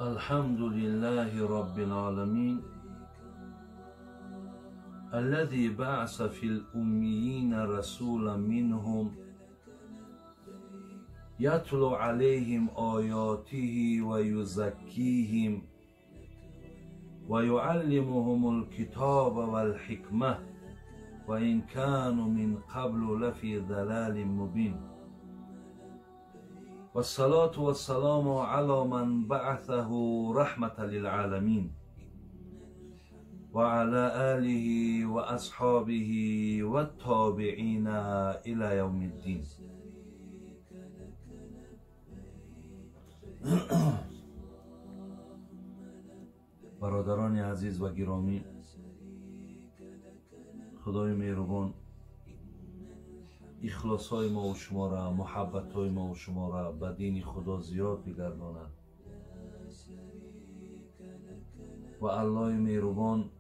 الحمد لله رب العالمين الذي بعث في الأميين رسولا منهم يتلو عليهم آياته ويزكيهم ويعلمهم الكتاب والحكمة وإن كانوا من قبل لفي ضلال مبين والصلاة والسلام على من بعثه رحمة للعالمين وعلى آله وأصحابه والتابعين إلى يوم الدين. برادران عزیز و گرامی، خدای مهربان اخلاص‌های ما و شما را، محبت‌های ما و شما را به دین خدا زیاد بگرداند و الله مهربان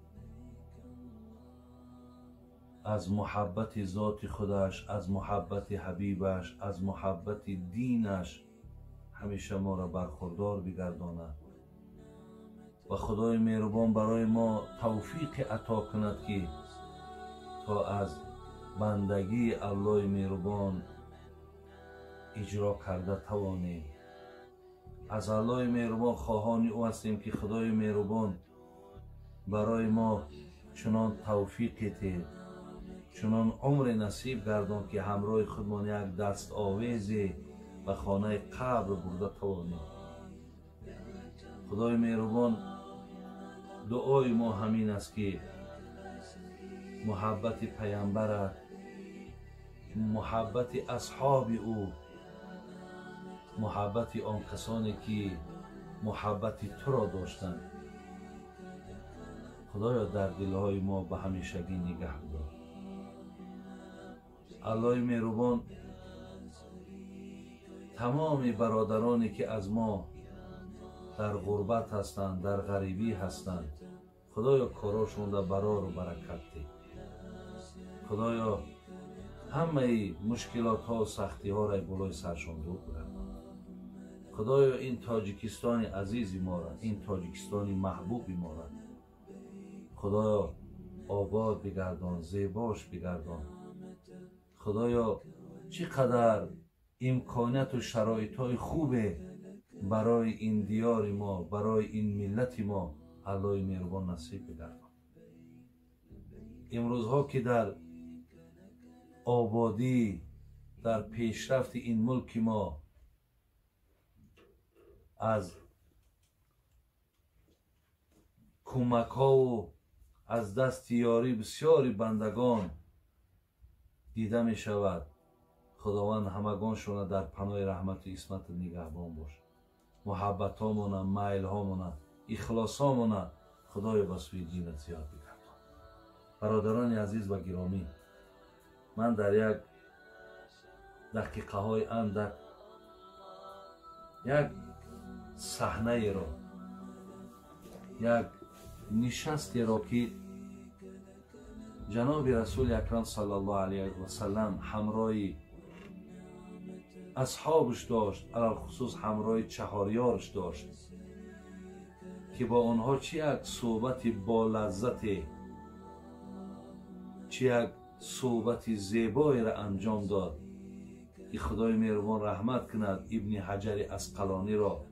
از محبت ذات خودش، از محبت حبیبش، از محبت دینش همیشه ما را برخوردار بگرداند و خدای مهربان برای ما توفیق عطا کند که تا از بندگی الله مهربان اجرا کرده توانیم. از الله مهربان خواهان او هستیم که خدای مهربان برای ما چنان توفیق ده، چنان عمر نصیب گردان که همراه خودمان یک دست آویزی و خانه قبر برده توانیم. خدای مهربان دعای ما همین است که محبت پیامبر، محبت اصحاب او، محبت آن کسانی که محبت تو را داشتند، خدایا در دلهای ما به همیشگی نگه دار. الله مهربان تمام برادرانی که از ما در غربت هستند، در غریبی هستند، خدایا کاراشون را برار و برکت ده. خدایا همه مشکلات ها و سختی ها را بالای سرشان دور بگردان. خدایا این تاجیکستان عزیز ما را، این تاجیکستان محبوب ما را خدایا آباد بگردان، زیباش بگردان. خدایا چقدر امکانات و شرایط های خوبه برای این دیار ما، برای این ملت ما الله مهربان نصیب بگردان. امروزها که در آبادی، در پیشرفت این ملک ما از کمک ها و از دست یاری بسیاری بندگان دیده می شود، خداوند همگانشون در پناه رحمت و عصمت نگهبان باش. محبت هامون، میل هامون، اخلاص هامون خدای به سوی دینت زیاد بگردان. برادران عزیز و گرامی، من در یک دقیقه های اندک یک صحنه را، یک نشستی را که جناب رسول اکرم صلی الله علیه و سلم همراه اصحابش داشت، علال خصوص همراه چهاریارش داشت که با آنها چه یک صحبت با لذت، چه یک صحبت زیبایی را انجام داد که خدای مهربان رحمت کند ابن حجر عسقلانی را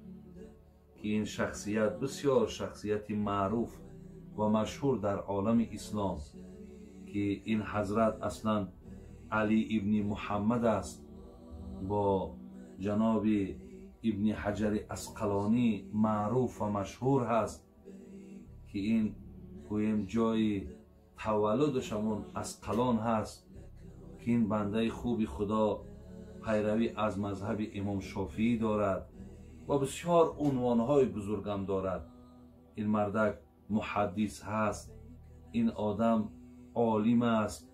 که این شخصیت بسیار شخصیت معروف و مشهور در عالم اسلام که این حضرت اصلا علی ابن محمد است، با جناب ابن حجر عسقلانی معروف و مشهور هست که این گویم جای تولدش همون عسقلان هست که این بنده خوبی خدا پیروی از مذهب امام شافعی دارد و بسیار عنوانهای بزرگم دارد. این مردک محدث هست، این آدم عالم است،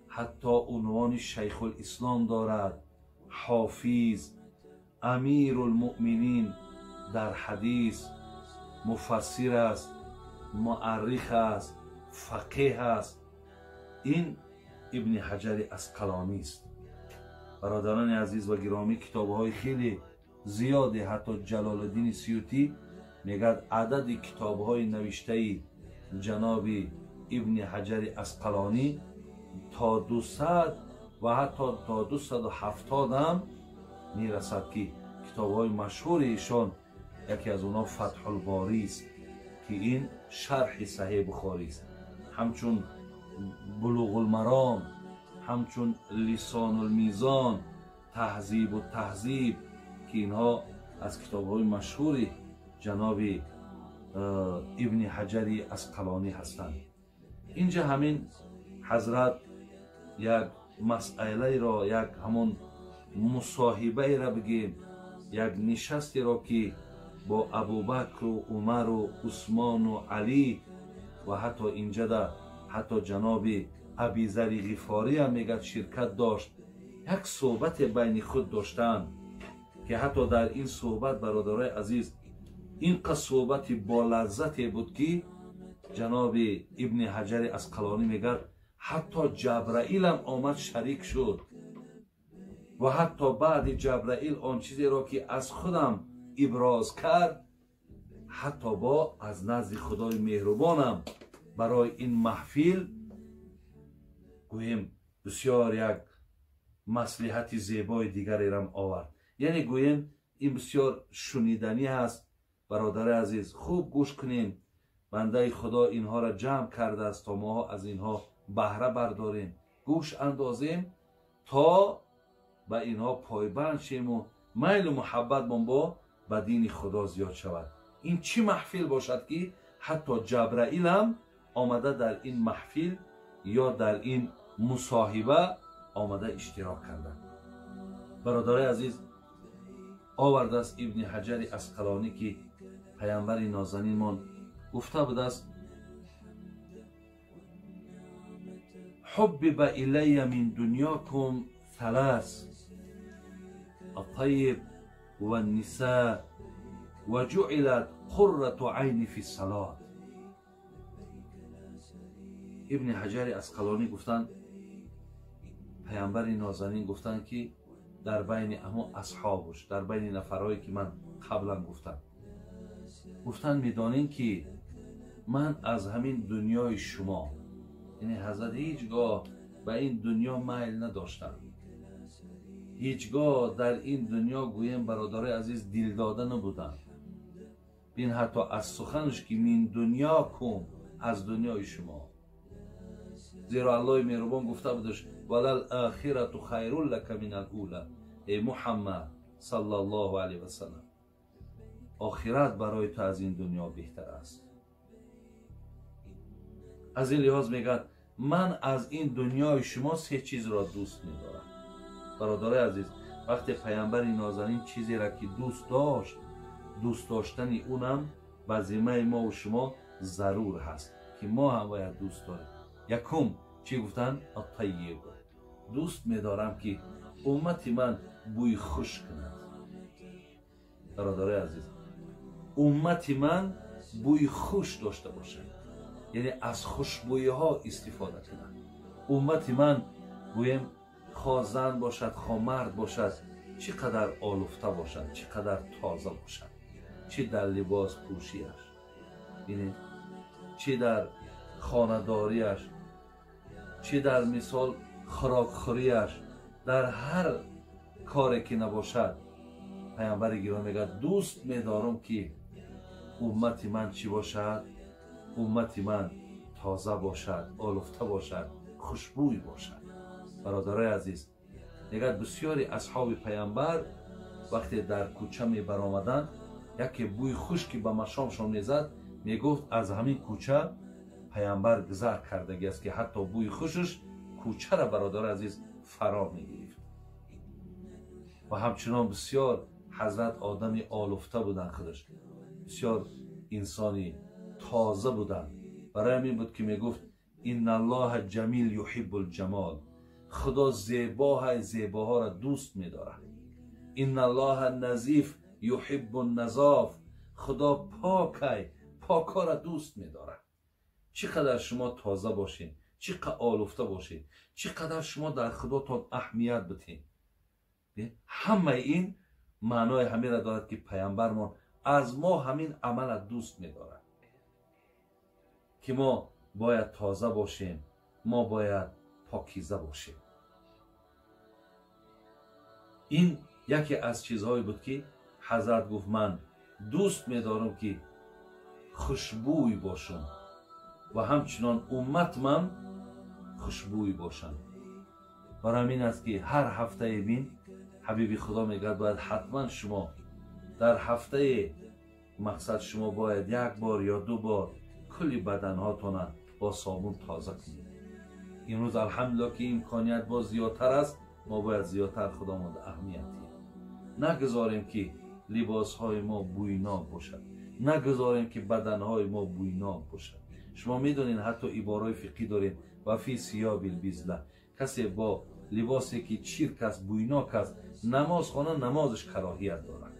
حتی عنوان شیخ الاسلام دارد، حافظ، امیر المؤمنین در حدیث، مفسر است، مؤرخ است، فقیه است. این ابن حجر عسقلانی است. برادران عزیز و گرامی، کتاب‌های خیلی زیاده، حتی جلال الدین سیوطی میگد عدد کتاب های نوشته جناب ابن حجر اسقلانی تا 200 و حتی تا 270 هم میرسد که کتاب های مشهور ایشان، یکی از اونها فتح الباری است که این شرح صحیح بخاری است، همچون بلوغ المرام، همچون لسان المیزان، تهذیب و تهذیب که اینها از کتاب های مشهور جناب ابن حجر اسقلانی هستند. اینجا همین حضرت یک مسئله را، یک همون مصاحبه را بگیم، یک نشستی را که با ابوبکر و عمر و عثمان و علی و حتی اینجا در حتی جناب ابیذر غفاری هم میگد شرکت داشت، یک صحبت بین خود داشتند که حتی در این صحبت برادرای عزیز اینقدر صحبت با لذتی بود که جناب ابن حجر اسقلانی میگد حتی جبرائیل هم آمد شریک شد و حتی بعد جبرائیل آن چیزی را که از خودم ابراز کرد حتی با از نزد خدای مهربانم برای این محفل گویم بسیار یک مصلحت زیبای دیگری را آورد. یعنی گویم این بسیار شنیدنی هست. برادر عزیز خوب گوش کنین، بنده خدا اینها را جمع کرده است تا ما از اینها بهره برداریم، گوش اندازیم تا به اینها پایبند شیم و میل و محبت من با به دین خدا زیاد شود. این چی محفل باشد که حتی جبرائیل هم آمده در این محفل یا در این مصاحبه آمده اشتراک کرده. برادرای عزیز آورده است ابن حجر اسقلانی که پیامبر نازنین من گفته بود است حبب الی من دنیاکم ثلاث الطیب و النساء و جعلت قرة عین فی الصلاة. ابن حجر اسقلانی گفتند پیامبر نازنین گفتند که در بین اما اصحابش، در بین نفرهایی که من قبلا گفتند میدانین که من از همین دنیای شما، یعنی حضرت هیچگاه به این دنیا میل نداشتم، هیچگاه در این دنیا گویم برادر عزیز دل داده نبودم. بین حتی از سخنش که من دنیا کم، از دنیای شما، زیرا الله مهربان گفته بودش وللآخرة خیر لک من الاولی، ای محمد صلی الله علیه و سلم آخرت برای تو از این دنیا بهتر است. از این لحاظ میگه من از این دنیای شما سه چیز را دوست می‌دارم. برادرای عزیز وقتی پیامبر نازنین چیزی را که دوست داشت، دوست داشتن اونم به ذمه ما و شما ضرور هست که ما هم باید دوست داریم. یکم چی گفتن؟ الطیب، دوست می‌دارم که امت من بوی خوش کند. برادرای عزیز امت من بوی خوش داشته باشد، یعنی از خوشبویی ها استفاده کنند. امت من گویم خواه زن باشد خواه مرد باشد، چقدر آلفته باشد، چقدر تازه باشد، چه در لباس پوشیش، یعنی چه در خانداریش، چه در مثال خوراکخوریش، در هر کاری که نباشد پیامبر گرامی میگه دوست می‌دارم که امت من چی باشد؟ امت من تازه باشد، آلفته باشد، خوشبوی باشد. برادرای عزیز میگه بسیاری اصحاب پیامبر وقتی در کوچه می برآمدند یکی بوی خوش که به مشامشان میزد میگفت از همین کوچه پیامبر گذر کردگی است که حتی بوی خوشش کوچه را برادر عزیز فرا میگرفت. و همچنان بسیار حضرت آدمی آلفته بودن، خودش بسیار انسانی تازه بودن. برای همین بود که میگفت ان الله جمیل یحب الجمال، خدا زیباهای زیباها را دوست می‌دارد. ان الله نظیف یحب النظاف، خدا پاکه پاکا را دوست می‌دارد. چقدر شما تازه باشین، چقدر آلفته باشین، چقدر شما در خداتون اهمیت بدین. همه این معنای همین را دارد که پیامبرمان از ما همین عمل دوست می‌دارد که ما باید تازه باشیم، ما باید پاکیزه باشیم. این یکی از چیزهایی بود که حضرت گفت من دوست می‌دارم که خوشبوی باشم و همچنان امت من خوشبوی باشن. برای همین است که هر هفته بین حبیبی خدا میگه باید حتما شما در هفته مقصد شما باید یک بار یا دو بار کلی بدنهاتون با صابون تازه کنید. امروز الحمدلله که امکانیت با زیادتر است، ما باید زیادتر خداوند اهمیتی نگذاریم که لباس های ما بویناک باشد، نگذاریم که بدن های ما بویناک باشد. شما میدونین حتی عبارای فقهی داریم و فی ثیاب البذله، کسی با لباسی که چیرک است بویناک است نماز خانه نمازش کراهیت دارد.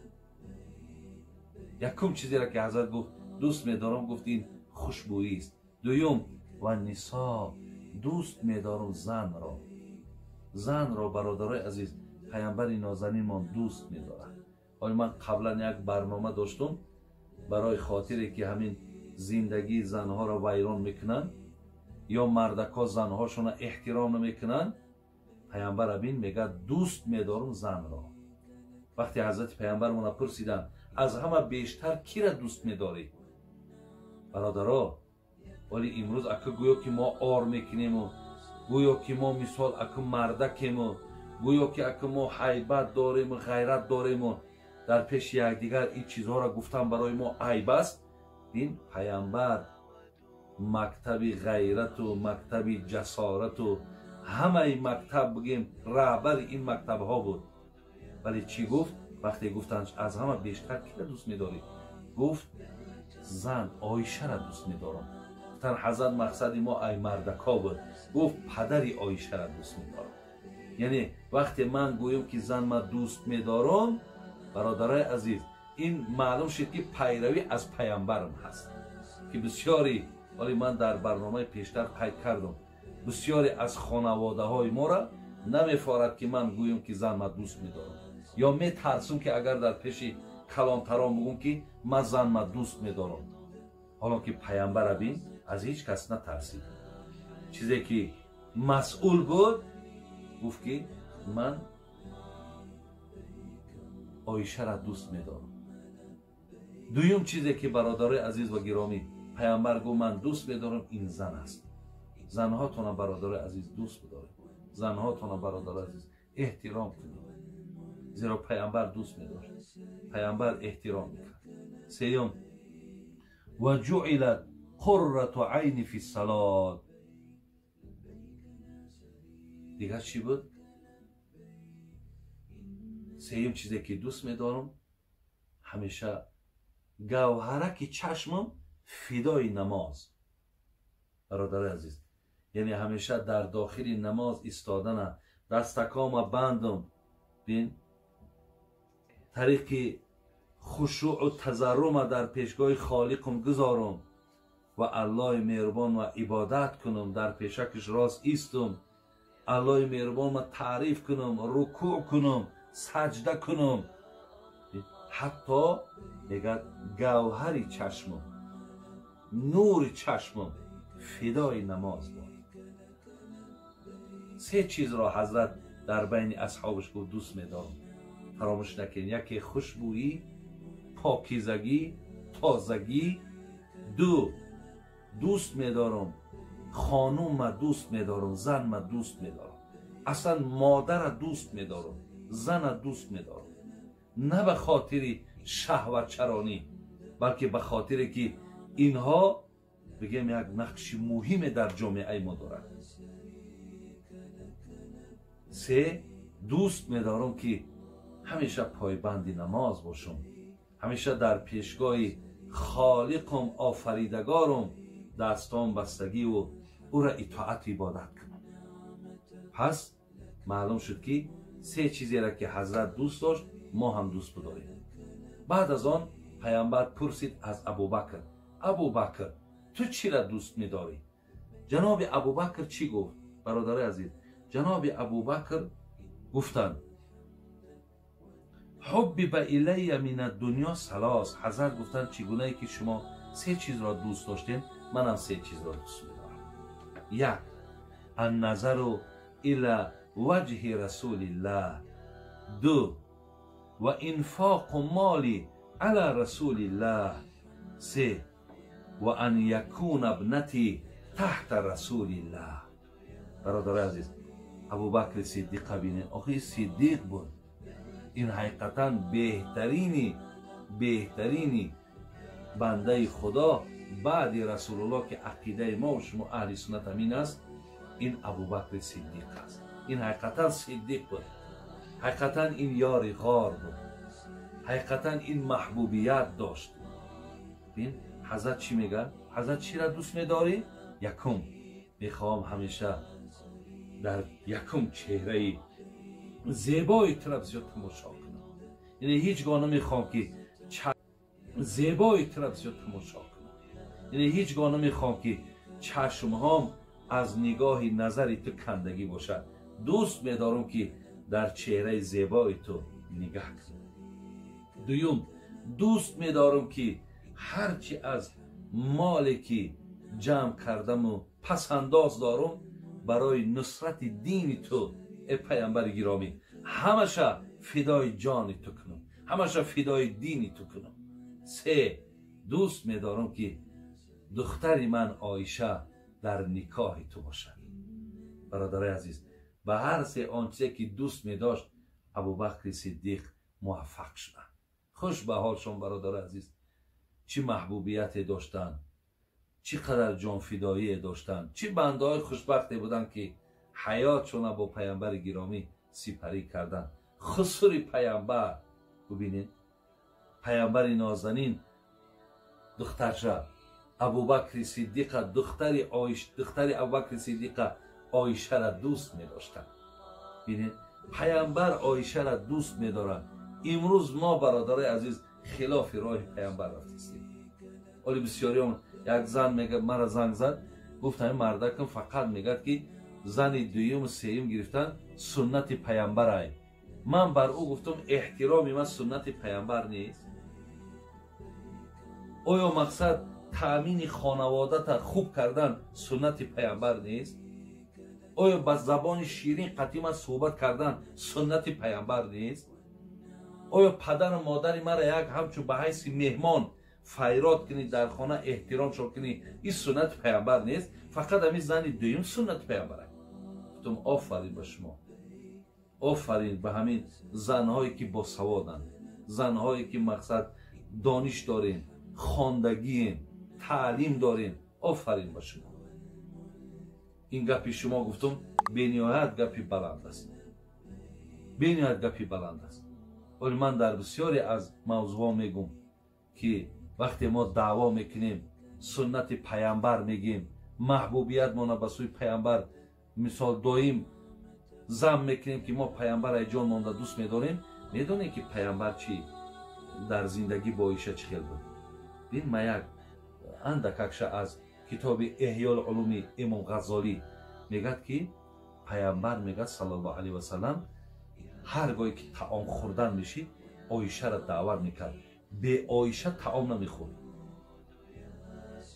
یکم چیزی را که حضرت گفت دوست می‌دارم گفت این خوشبویی است. دوم و نساء، دوست می‌دارم زن را برادرای عزیز پیامبر نازنین ما دوست می‌دارد. حالا من قبلا یک برنامه داشتم برای خاطری که همین زندگی زنها را ویران میکنن یا مردکا زنهاشون احترام نمیکنن، پیامبر ابین میگه دوست می‌دارم زن را. وقتی حضرت پیامبر مون پرسیدن از همه بیشتر کی را دوست می‌داری؟ برادرها، ولی امروز اگه گویا که ما آر میکنیم و گویا که ما مثال اگه مردکیم و گویا که اگه ما حیبت داریم و غیرت داریم و در پیش یکدیگر این چیزها را گفتن برای ما عیب است. این پیامبر مکتب غیرت و مکتب جسارت و همه این مکتب بگیم رهبر این مکتب ها بود. ولی چی گفت وقتی گفتن از همه بیشتر کی را دوست می‌داری؟ گفت زن عایشه را دوست می‌دارم. گفتن حضرت مقصد ما ای مردکا بود، گفت پدری عایشه را دوست می‌دارم. یعنی وقتی من گویم که زن ما دوست می‌دارم، برادرای عزیز این معلوم شد که پیروی از پیامبرم هست که بسیاری، ولی من در برنامه پیشتر قید کردم، بسیاری از خانواده های ما را نمیفارد که من گویم که زن ما دوست می‌دارم یا میترسم که اگر در پیش کلانتران بگم که من زن ما دوست می‌دارم، حالا که پیامبر ابین از هیچ کس نترسید. چیزی که مسئول بود گفت که من عایشه را دوست می‌دارم. دویم چیزی که برادرای عزیز و گرامی پیامبر گفت من دوست می‌دارم این زن است. زنهاتون برادرای عزیز دوست بدارید، زنهاتون برادرای عزیز احترام کنید، زیرا پیامبر دوست می‌داشت، پیامبر احترام می‌کرد. سوم و جعلت قرة عین فی الصلاة. دیگر چی بود؟ سوم چیزی که دوست می‌دارم همیشه گوهرک چشمم فدای نماز. برادر عزیز، یعنی همیشه در داخل نماز ایستادن، دستکام بندم، بین طریق خشوع و تضرع در پیشگاه خالقم گذارم و الله مهربان و عبادت کنم، در پیشکش راست ایستم، الله مهربان و تعریف کنم، رکوع کنم، سجده کنم. حتی میگه گوهر چشمم، نور چشمم فدای نماز بود. سه چیز را حضرت در بین اصحابش گفت دوست می‌دارم، فراموش نکن. یکی خوشبویی، پاکیزگی، تازگی. دو، دوست می‌دارم خانوم ما دوست می‌دارم، زن ما دوست می‌دارم، اصلا مادر دوست می‌دارم، زن دوست می‌دارم، نه به خاطر شهوت چرانی بلکه به خاطر که اینها بگیم یک نقش مهم در جامعه ما دارد. سه، دوست می‌دارم که همیشه پایبند نماز باشم، همیشه در پیشگاه خالقم آفریدگارم دستام بستگی و او را اطاعت عبادت کنم. پس معلوم شد که سه چیزی را که حضرت دوست داشت ما هم دوست بداریم. بعد از آن پیامبر پرسید از ابوبکر، ابوبکر تو چی را دوست می‌داری؟ جناب ابوبکر چی گفت؟ برادر عزیز، جناب ابوبکر گفتند حبب الی من الدنیا ثلاث. حضرت گفتن چگونه ای که شما سه چیز را دوست داشتین، منم سه چیز را دوست می‌دارم. یک، النظر الی وجه رسول الله. دو، و انفاق مالی علی رسول الله. سه، و ان یکون ابنتی تحت رسول الله. برادر عزیز، ابوبکر صدیق ببینید، آخه صدیق بود. این حقیقتا بهترینی بنده خدا بعد رسول الله که عقیده ما و شما اهل سنت همین است، این ابوبکر صدیق است. این حقیقتا صدیق بود، حقیقتا این یار غار بود، حقیقتا این محبوبیت داشت. ببین حضرت چی میگن؟ حضرت چی را دوست می‌داری؟ یکم، میخوام همیشه در یکم چهره زیبای طرف زیاد تماشا کنم. یعنی هیچگاه نمیخوام که زیبای طرف زیاد تماشا کنم. یعنی هیچگاه نمیخوام که چشمهام از نگاه نظر تو کندگی باشد. دوست می‌دارم که در چهره زیبای تو نگاه کنم. دوم، دوست می‌دارم که هرچی از مالی که جمع کردم و پسنداز دارم برای نصرت دین تو ای پیامبر گرامی همشه فدای جان تو کنم، همشه فدای دین تو کنم. سه، دوست می‌دارم که دختری من عایشه در نکاح تو باشد. برادر عزیز، به هر سه آنچه که دوست می‌داشت ابوبکر صدیق موفق شد. خوش به حالشون برادر عزیز، چی محبوبیت داشتن، چی قدر جان فدایی داشتن، چی بنده های خوشبختی بودن که حیاتشون با پیامبر گرامی سپری کردن. خسور پیامبر ببینید، پیامبر نازنین دخترش ابوبکر صدیق دختر ابوبکر صدیق عایشه را دوست می داشتن. ببینید پیامبر عایشه را دوست می دارن. امروز ما برادر عزیز خلاف راه پیامبر رفتیم. ولی بسیاری هم یک زن میگه، مرا زنگ زد گفت همین مردکم فقط میگه که زن دویم و سوم گرفتن سنت پیامبر ای. من بر او گفتم احترامی من سنت پیامبر نیست؟ آیا مقصد تأمین خانوادت خوب کردن سنت پیامبر نیست؟ آیا با زبان شیرین قدیما صحبت کردن سنت پیامبر نیست؟ آیا پدر و مادر مرا یک همچون به حیث مهمان فیرات کنی، در خانه احترام شو کنی، این سنت پیامبر نیست؟ فقط همین زن دویم سنت پیامبر است. گفتم آفرین به شما، آفرین به همین زنهایی که با سوادن، زنهایی که مقصد دانش دارین، خواندگی، تعلیم دارین. آفرین به شما. این گپی شما گفتم بینهایت گپی بلند است، بینهایت گپی بلند است. ولی من در بسیاری از موضوع میگم که وقتی ما دعوا میکنیم سنت پیامبر میگیم، محبوبیت ما به سوی پیامبر مثال دایم زم میکنیم که ما پیامبر ای جان مانده دوست میداریم، میدونیم که پیامبر چی در زندگی با عایشه چه خیل بود. ببین ما یک اندکش از کتاب احیاء العلوم امام غزالی میگه که پیامبر میگه صلی الله علیه و سلم هرگاهی که طعام خوردن میشی عایشه را دعوت میکرد، به عایشه طعام نمیخورد.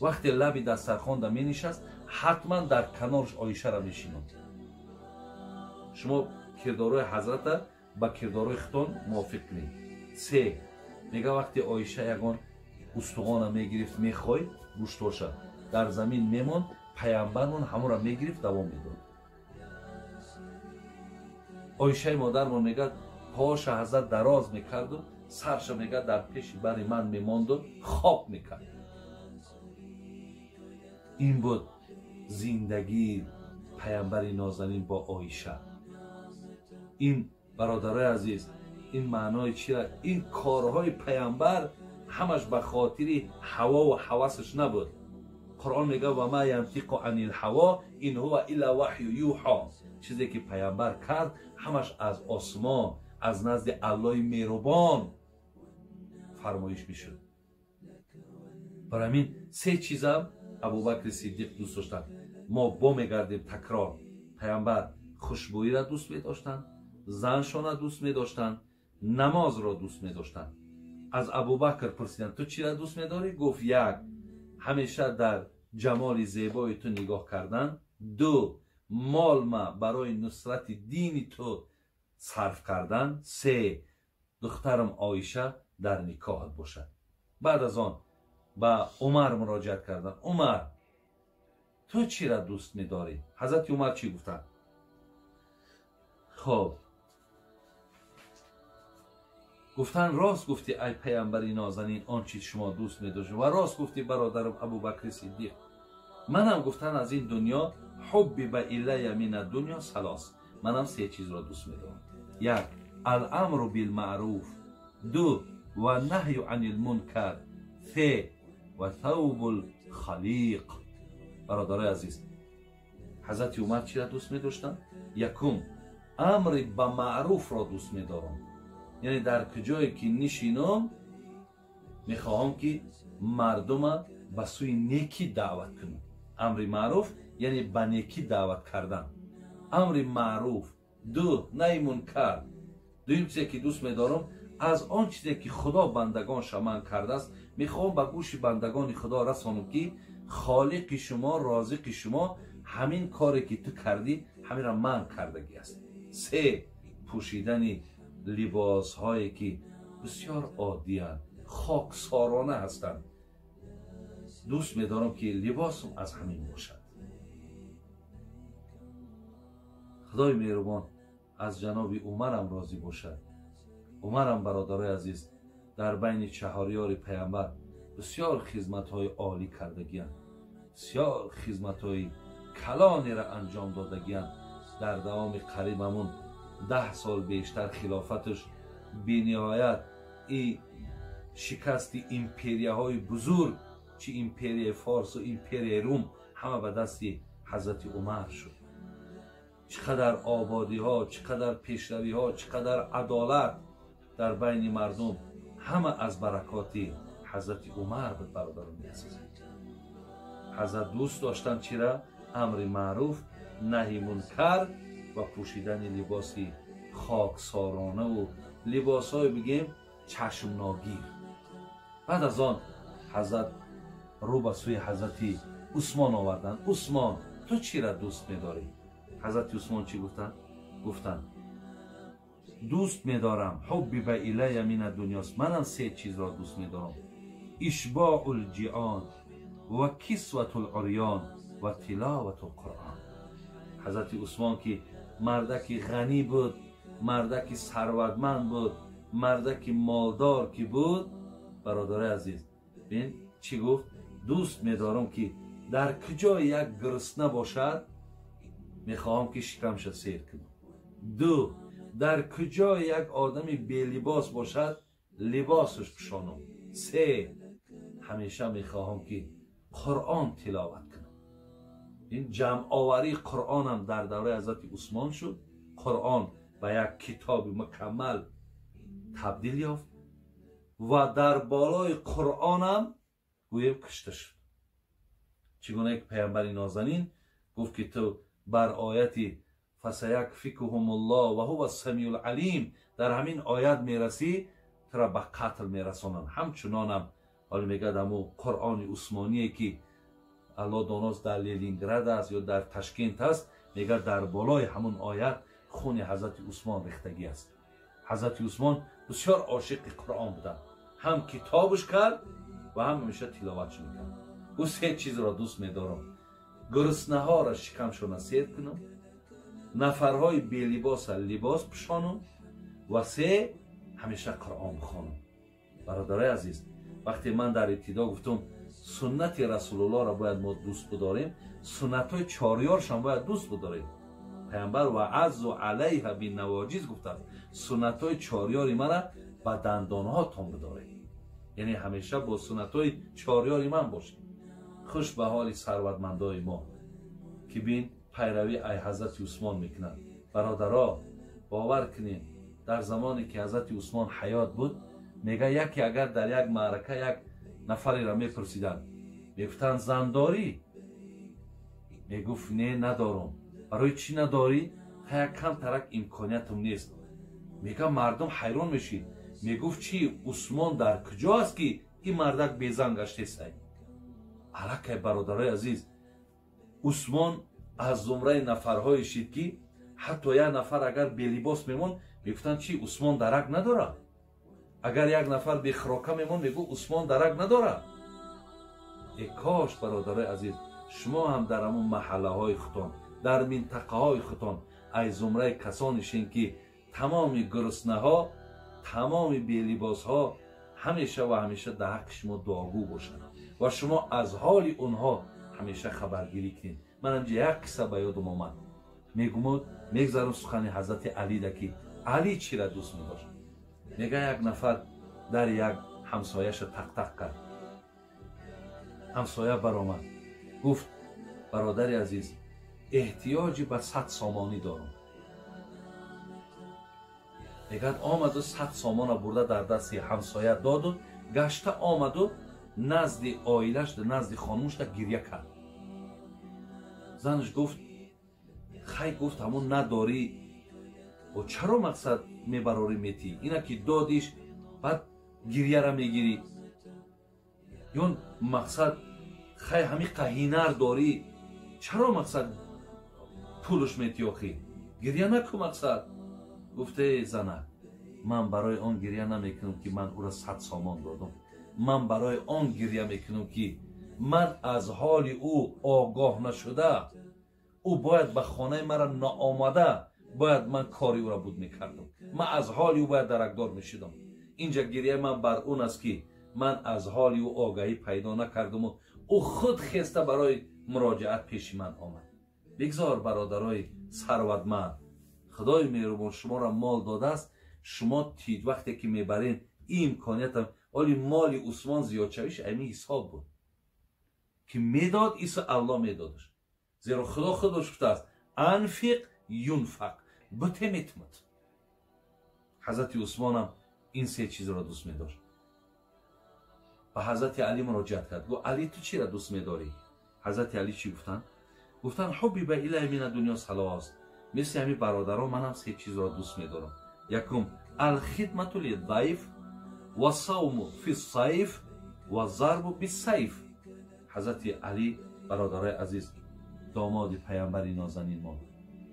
وقتی لبی دسترخوان دا می نشست حتما در کنارش عایشه را میشینند. شما کردارای حضرت با کردارای خودتان موافق کنید. سه، میگه وقتی عایشه یگان استخوان میگرفت میخوای گوشتاش در زمین میموند، پیامبرمون همون را میگرفت دوام میداد. عایشه مادرمون میگه پاش حضرت دراز میکرد و سرش میگه در پیش بر من میماند و خواب میکرد. این بود زندگی پیامبر نازنین با عایشه. این برادرای عزیز، این معنای چیه؟ این کارهای پیامبر همش به خاطر هوا و هوسش نبود. قرآن میگه و ما ینطق عن الهوا ان هو الا وحی یوحی. چیزی که پیامبر کرد همش از آسمان، از نزد الله مهربان فرمایش میشد. برای همین سه چیزم ابوبکر صدیق دوست داشتن. ما با میگردیم تکرار، پیامبر خوشبویی را دوست می داشتن، زنشان را دوست می داشتن نماز را دوست می داشتند. از ابوبکر پرسیدند تو چی را دوست می داری؟ گفت یک، همیشه در جمال زیبای تو نگاه کردن. دو، مال ما برای نصرت دین تو صرف کردن. سه، دخترم عایشه در نکاحت باشد. بعد از آن با عمر مراجعت کردن. عمر تو چی را دوست می داری؟ حضرت عمر چی گفتند؟ خب گفتن راست گفتی ای پیامبری نازنین آنچه شما دوست می داشتید و راست گفتی برادرم ابوبکر صدیق. منم گفتن از این دنیا حب الی من الدنیا ثلاث، منم سه چیز را دوست می دارم. یک، الامر بالمعروف. دو، و نهی عن المنکر. سه، و ثوب الخلیق. برادرای عزیز، حضرت عمر چی را دوست می داشتن؟ یکم، امر به معروف را دوست می دارم، یعنی در کجایی که نشینم میخواهم که مردم به سوی نیکی دعوت کنم. امر معروف یعنی به نیکی دعوت کردن. امر معروف. دو، نهی منکر. دویم چیزی که دوست میدارم از آن چیزی که خدا بندگانش من کرده است میخواهم به گوش بندگان خدا رسانم که خالق شما، رازق شما همین کاری که تو کردی همین را من کردگی است. سه، پوشیدن لباس هایی که بسیار عادی هستند، خاکسارانه هستند. دوست می‌دارم که لباسم از همین باشد. خدای مهربان از جناب عمرم راضی باشد. عمرم برادرای عزیز در بین چهاریار پیامبر بسیار خدمت‌های عالی کردگی‌اند، بسیار خدمت‌های کلانی را انجام دادگی‌اند. در دوام قریبمون 10 سال بیشتر خلافتش بی‌نهایت ای شکست ایمپریاهای بزرگ، چه ایمپریای فارس و ایمپریای روم، همه به دست حضرت عمر شد. چقدر آبادی ها، چقدر پیشروی ها، چقدر عدالت در بین مردم، همه از برکات حضرت عمر بود. برادران عزیز، حضرت دوست داشتن چرا؟ امر معروف، نهی منکر و پوشیدن لباسی خاکسارانه و لباسای بگیم چشم ناگیر. بعد از آن حضرت رو به سوی حضرت عثمان آوردن. عثمان تو چی را دوست می‌داری؟ حضرت عثمان چی گفتن؟ گفتن دوست می‌دارم حب به الی من الدنیاست، منم سه چیز را دوست می‌دارم: اشباع الجیعان و کسوت العریان و تلاوت القرآن. حضرت عثمان که مردکی غنی بود، مردکی ثروتمند بود، مردکی مالدار که بود، برادر عزیز ببین چی گفت؟ دوست می‌دارم که در کجا یک گرسنه باشد میخواهم که شکمش سیر کنم. دو، در کجا یک آدم بی لباس باشد لباسش پوشانم. سه، همیشه میخواهم که قرآن تلاوت کنم. این جمع آوری قرآن هم در دوره حضرت عثمان شد. قرآن به یک کتاب مکمل تبدیل یافت و در بالای قرآن هم گویم کشته شد. چگونه یک پیامبر نازنین گفت که تو بر آیت فسیکفیکهم الله و هو السمیع العلیم در همین آیت میرسی تو را به قتل میرسانند. همچنان هم حالا میگه دمو قرآن عثمانی که الله داناست در لینینگراد است یا در تشکیل است، میگه در بالای همون آیت خون حضرت عثمان ریختگی است. حضرت عثمان بسیار عاشق قرآن بودن، هم کتابش کرد و هم همیشه تلاوتش میکرد. او سه چیز را دوست میدارم: گرسنه ها را شکمشون سیر کنم، نفرهای بی لباس لباس پوشانم و سه، همیشه قرآن بخوانم. برادرای عزیز، وقتی من در ابتدا گفتم سنت رسول الله را باید ما دوست بداریم، سنت های چاریارش هم باید دوست بداریم. پیامبر و عز و علیها بی نواجیز گفته است سنت های چاریار من را به دندان ها تان بداریم، یعنی همیشه با سنت های چاریار من باشیم. خوش به حال ثروتمندای ما که بین پیروی ای حضرت عثمان میکنند. برادرها باور کنین در زمانی که حضرت عثمان حیات بود، میگه یکی اگر در یک معرکه یک نفری را میپرسیدن، میگفتن زنداری؟ میگفت نه ندارم. برای چی نداری؟ تا یک کم ترک امکانیتم نیست. میگه مردم حیران میشید. میگفت چی عثمان در کجاست که این مردک بیزن گشته است؟ الکه برادرای عزیز، عثمان از زمره نفرهای شید که حتی یک نفر اگر بی لباس میمون میگفتن چی عثمان درک نداره. اگر یک نفر بی خراکه میمون میگو عثمان درک نداره. ای کاش برادرای عزیز شما هم در همون محله های خودتان، در منطقه های خودتان ای زمره کسانی شین که تمام گرسنه ها، تمام بی لباس ها همیشه و همیشه در حق شما دعاگو باشند و شما از حال اونها همیشه خبرگیری کنید. من اینجا یک قصه به یادم آمد. میگذارم سخن حضرت علی ده که علی چی را دوست می‌داشت. میگه یک نفر در یک همسایه‌اش تق تق کرد. همسایه برآمد گفت برادر عزیز احتیاجی به 100 سامانی دارم. میگه آمد و 100 سامان برده در دست همسایه داد و گشته آمد و نزد آیلش نزد خانومش گریه کرد. زنش گفت خی گفت همون نداری و چرا مقصد میبراری میتی؟ اینا که دادیش بعد گریه را میگیری؟ یا مقصد خی همین قهینر داری چرا مقصد پولش میتی آخی؟ گریه نکن مقصد. گفته زنه من برای آن گریه نمیکنم که من او را 100 سامان دادم. من برای آن گریه میکنم که من از حال او آگاه نشده، او باید به خانه مرا ناآمده باید من کاری او را بود میکردم. من از حال او باید درکدار میشدم. اینجا گریه من بر اون است که من از حال او آگاهی پیدا نکردم و او خود خسته برای مراجعت پیش من آمد. بگذار برادرای ثروتمند، خدای مهربان شما را مال داده است. شما تید وقتی که میبرین این امکانیت هم ولی مال عثمان زیاد شویش امی حساب بود که میداد ایسا الله میدادش. زیرا خدا خودش گفته است انفق ینفق بته میتمت. حضرت عثمان هم این سه چیز را دوست میداشت. به حضرت علی مراجعت کرد. گفت علی تو چی را دوست میداری؟ حضرت علی چی گفتن؟ گفتن حبی به الی من دنیا ثلاث. مثل همین برادران من هم سه چیز را دوست میدارم. یکم الخدمت للضیف و صوم فی الصیف و ضرب بالسیف. حضرت علی برادرای عزیز، داماد پیامبر نازنین ما،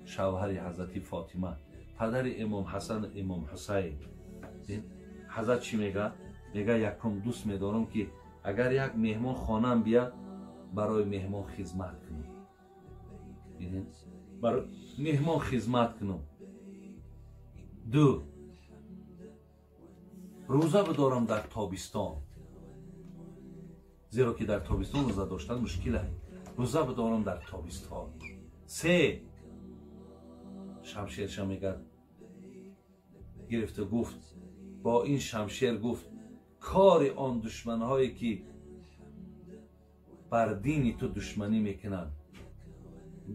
شوهر حضرت فاطمه، پدر امام حسن امام حسین. حضرت چی میگه؟ میگه یکم دوست میدارم که اگر یک مهمان خانم بیاد برای مهمان خدمت کنم. برای مهمان خدمت کنم. دو، روزه بدارم در تابستان، زیرا که در تابستان روزه داشتن مشکله. روزه بدارم در تابستان. سه، شمشیر میگه گرفته گفت با این شمشیر گفت کار آن دشمنهایی که بر دینی تو دشمنی میکنن،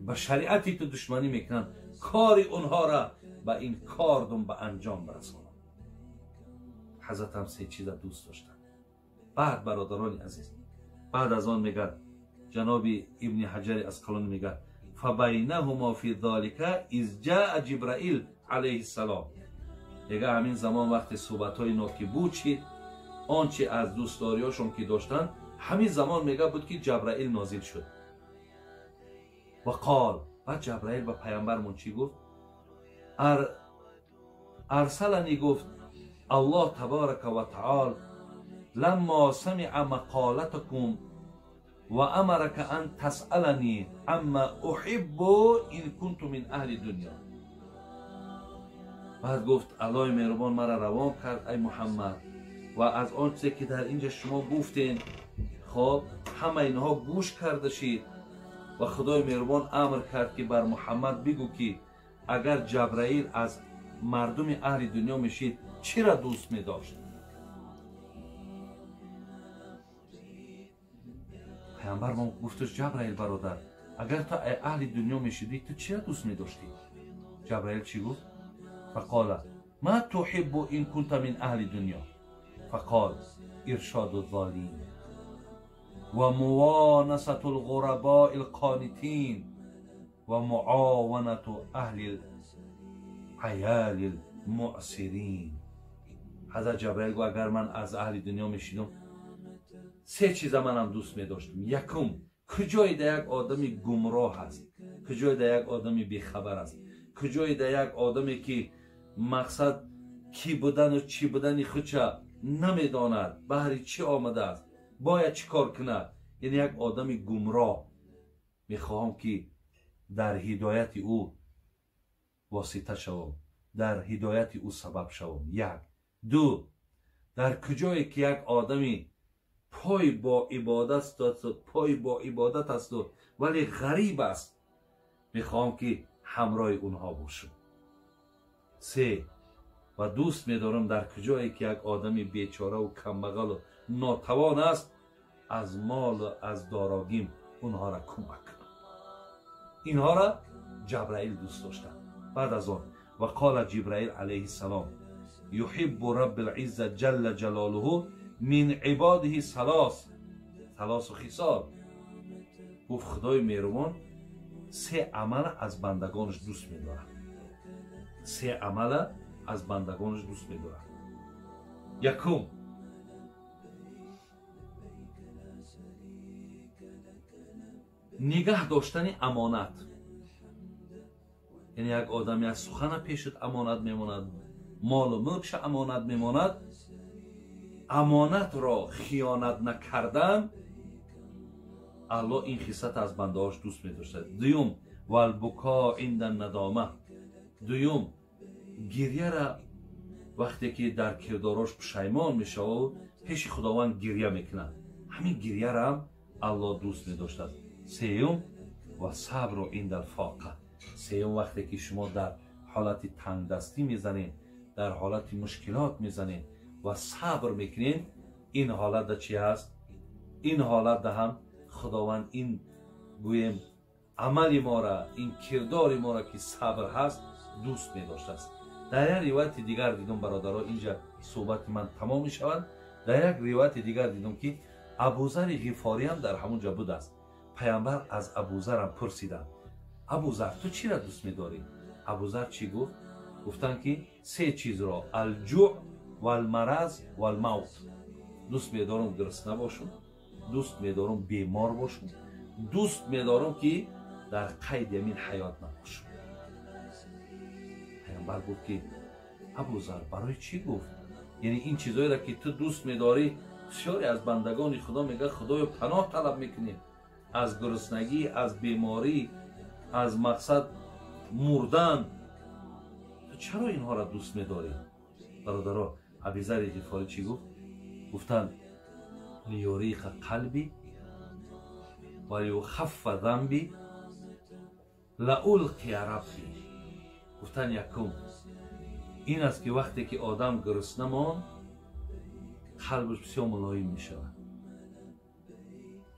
به شریعتی تو دشمنی میکنن، کار اونها را به این کاردم به انجام برسانم. حضرت هم سه چیز دوست داشتن. بعد برادران عزیز، بعد از آن میگه جناب ابن حجر اسقلانی میگه فبینهما فی ذالک اذ جاء جبرائیل علیه السلام. میگه همین زمان وقت صحبت های ناکی بود چی آنچه از دوستداریاشون که داشتن همین زمان میگه بود که جبرائیل نازل شد. و قال، بعد جبرائیل به پیامبرمون چی گفت؟ ارسلنی گفت الله تبارک و تعالی لما سمع مقالتكم و امرك ان تسألنی اما احب ان كنت من اهل دنیا. بعد گفت الله مهربان مرا روان کرد ای محمد و از آنچه که در اینجا شما گفتین خب همه اینها گوش کرده شید و خدای مهربان امر کرد که بر محمد بگو که اگر جبرائیل از مردم اهل دنیا میشید چرا دوست میداشت؟ پیامبر ما گفتش جبرائیل برادر اگر تو اهل دنیا میشیدی تو چرا دوست میداشتی؟ جبرائیل چی گفت؟ فقال ما تحب ان كنت من اهل دنیا؟ فقال ارشاد الضالین و موانست الغرباء القانتین و معاونت اهل العیال معسرین. حضرت جبرائیل گو اگر من از اهل دنیا میشیدم سه چیز منم دوست میداشتم. یکم کجای در یک آدمی گمراه است، کجای در یک آدمی بیخبر است، کجای در یک آدمی که مقصد کی بودن و چی بودن خودش نمیداند، بهر چی آمده است، باید چی کار کند. یعنی یک آدمی گمراه میخواهم که در هدایت او واسطه شوم، در هدایت او سبب شوم. یک. دو، در کجایی که یک آدمی پای با عبادت است و ولی غریب است، میخوام که همراه اونها باشم. سه، و دوست میدارم در کجایی که یک آدمی بیچاره و کمبغل و ناتوان است، از مال و از داراگیم اونها را کمک کنم. اینها را جبرائیل دوست داشتن. بعد از آن و قال جبرائیل علیه السلام یحب رب العزة جل جلاله من عباده ثلاث خصال. گفت خدای مهربان سه عمل از بندگانش دوست می‌دارد. سه عمل از بندگانش دوست می‌دارد. یکم، نگاه داشتن امانت. یعنی یک آدمی از سخن پیشت امانت میماند، مال و ملکش امانت میماند، امانت را خیانت نکردن، الله این خصلت از بندهاش دوست می‌داشتد. دوم، والبکا عند الندامه. دوم، گریه را وقتی که در کرداراش پشیمان میشه و پیش خداوند گریه میکنه، همین گریه را هم الله دوست می‌داشتد. سوم، و صبر عند الفاقه. سوم، وقتی که شما در حالت تنگ دستی میزنید، در حالت مشکلات میزنید و صبر میکنید، این حالت در چی هست؟ این حالت در هم خداوند این گویم عمل ما را، این کردار ما را که صبر هست دوست می‌داشته است. در یک روایت دیگر دیدم برادرها، اینجا صحبت من تمام می شود. در یک روایت دیگر دیدم که ابوذر غفاری هم در همونجا بود است. پیامبر از ابوذر هم پرسیدند ابوذر تو چی را دوست می‌داری؟ ابوذر چی گفت؟ گفتن که سه چیز را، الجوع و المرض و الموت. دوست می‌دارم گرسنه باشم، دوست می‌دارم بیمار باشم، دوست می‌دارم که در قید این حیات نباشم. پیامبر گفت که ابوذر برای چی گفت؟ یعنی این چیزایی را که تو دوست می‌داری بسیاری از بندگان خدا میگه خدایا پناه طلب میکنیم از گرسنگی، از بیماری، از مقصد مردن. تو چرا اینها را دوست می‌داری؟ برادرها، ابوذر غفاری چی گفت؟ گفتن لیوریق قلبی و لیخف ذنبی لألقی ربی. گفتن یکم این است که وقتی که آدم گرسنه ماند قلبش بسیار ملایم می شود.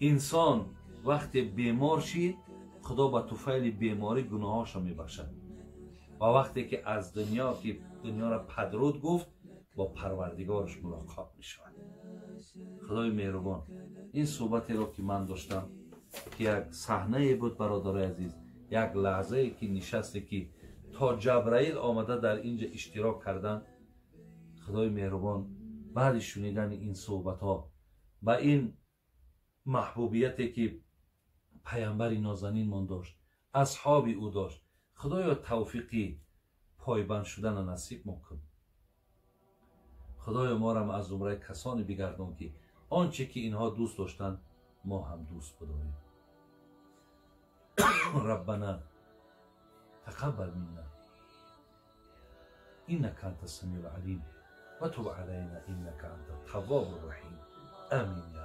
انسان وقتی بیمار شید خدا با طفیل بیماری گناهاش را می بخشد. و وقتی که از دنیا که دنیا را پدرود گفت با پروردگارش ملاقات می شود. خدای مهربان، این صحبتی را که من داشتم که یک صحنه بود برادرای عزیز، یک لحظه که نشسته که تا جبرائیل آمده در اینجا اشتراک کردن. خدای مهربان بعد شنیدن این صحبت ها و این محبوبیتی که پیامبر نازنین من داشت، اصحاب او داشت، خدایا توفیقی پایبند شدن نصیب مکن. خدایا ما را از زمره کسانی بگردان که آنچه که اینها دوست داشتن ما هم دوست بداریم. ربنا تقبل منا انك انت السميع العليم وتب علينا انك انت التواب الرحيم. امين.